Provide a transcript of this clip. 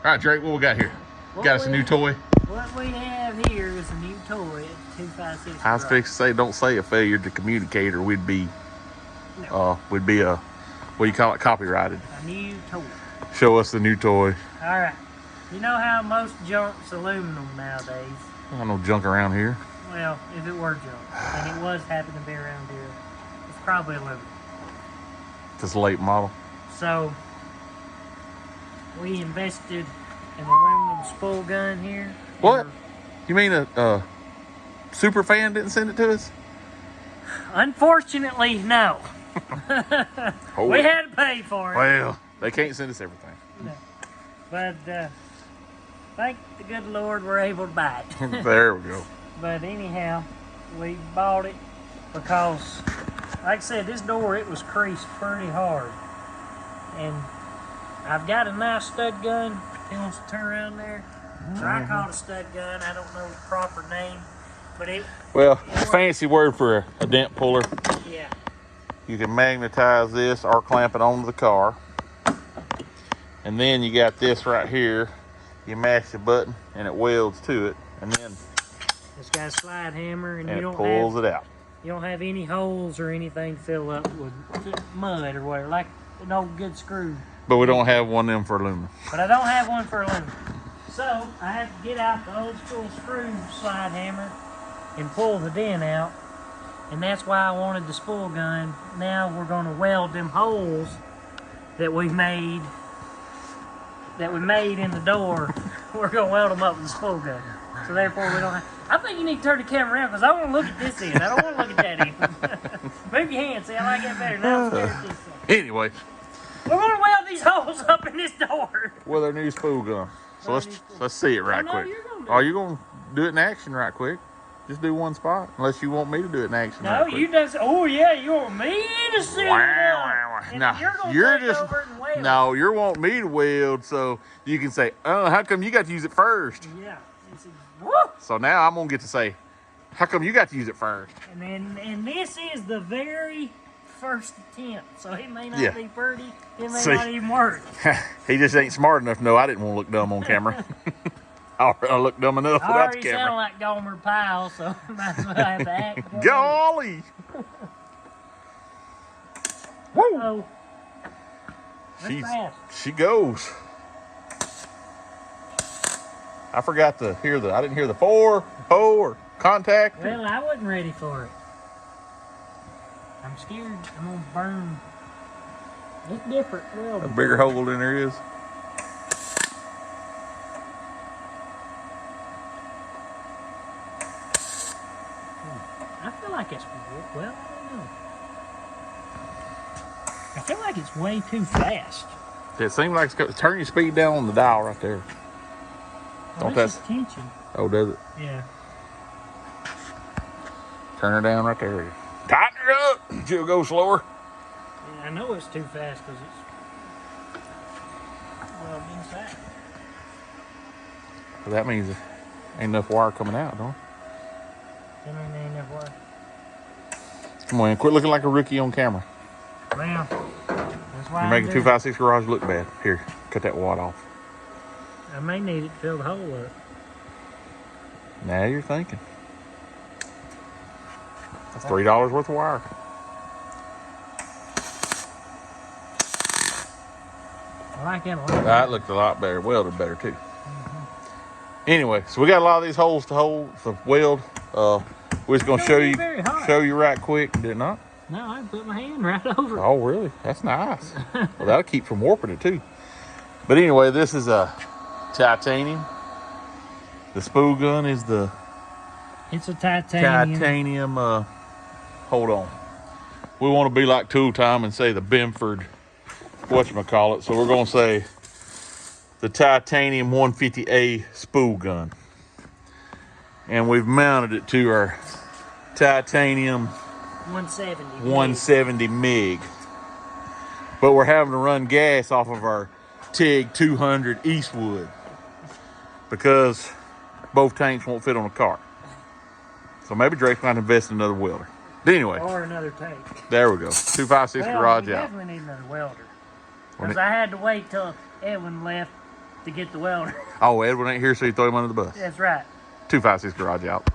All right, Drake, what we got here? Got us a new toy. What we have here is a new toy at 256. I was fixing to say, don't say a failure to communicate, or we'd be, what do you call it, copyrighted. A new toy. Show us the new toy. All right. You know how most junk's aluminum nowadays? I don't know junk around here. Well, if it were junk, and it was happening to be around here, it's probably aluminum. It's a late model. So, we invested in an aluminum spool gun here. What? You mean a super fan didn't send it to us? Unfortunately, no. We had to pay for it. Well, they can't send us everything. No. But thank the good Lord we're able to buy it. There we go. But anyhow, we bought it because, like I said, this door, it was creased pretty hard. And I've got a nice stud gun. He wants to turn around there. So I call it a stud gun. I don't know the proper name. But well, fancy word for a dent puller. Yeah. You can magnetize this or clamp it onto the car. And then you got this right here. You mash the button and it welds to it. And then it's got a slide hammer, and you it don't pulls it out. You don't have any holes or anything to fill up with mud or whatever, like an old good screw. But we don't have one of them for aluminum. But I don't have one for aluminum. So I had to get out the old school screw slide hammer and pull the dent out. And that's why I wanted the spool gun. Now we're going to weld them holes that we made in the door. We're going to weld them up with the spool gun. So therefore we don't have... I think you need to turn the camera around because I want to look at this end. I don't want to look at that end. Move your hand. See, I like that better. Now I'm scared of this thing. Anyway. We're going to weld these holes up in this door. With our new spool gun. So let's see it right quick. You're going to do it in action right quick. Just do one spot. Unless you want me to do it in action right quick. No, you just... Oh, yeah, you want me to see it. No, you're wanting me to weld so you can say, oh, how come you got to use it first? Yeah. So now I'm going to get to say, how come you got to use it first? And this is the very first attempt. So it may not be pretty. It may not even work. He just ain't smart enough. No, I didn't want to look dumb on camera. I look dumb enough without the camera. I already sound like Gomer Pyle, so I might as well have to act. Golly! Woo! She goes. I forgot to hear I didn't hear the ho or contact. Well, I wasn't ready for it. I'm scared I'm going to burn. It's different. Well, a bigger hole than there is. I feel like it's, well, I don't know. I feel like it's way too fast. It seems like turn your speed down on the dial right there. Don't that's tension. Oh, does it? Yeah. Turn her down right there. Tighten her up. She'll go slower. Yeah, I know it's too fast because it's well inside. Well, that means there ain't enough wire coming out, don't it? That means there ain't enough wire. Come on, quit looking like a rookie on camera. Well, that's why you're making 256 Garage look bad. Here, cut that wad off. I may need it to fill the hole up. Now you're thinking. That's $3 worth of wire. I like that a lot. That looked a lot better. Welded better too. Anyway, so we got a lot of these holes to weld. We're just gonna show you right quick. Did it not? No, I put my hand right over it. Oh, really? That's nice. Well, that'll keep from warping it too. But anyway, this is a titanium. The spool gun is it's a titanium. Hold on. We want to be like Tool Time and say the Benford whatchamacallit. So we're going to say the titanium 150A spool gun. And we've mounted it to our titanium 170 MIG. But we're having to run gas off of our TIG 200 Eastwood because both tanks won't fit on the car. So maybe Drake might invest in another welder. But anyway. Or another tank. There we go. 256 garage out. We definitely need another welder. Because I had to wait till Edwin left to get the welder. Oh, Edwin ain't here, so you throw him under the bus. That's right. 256 Garage out.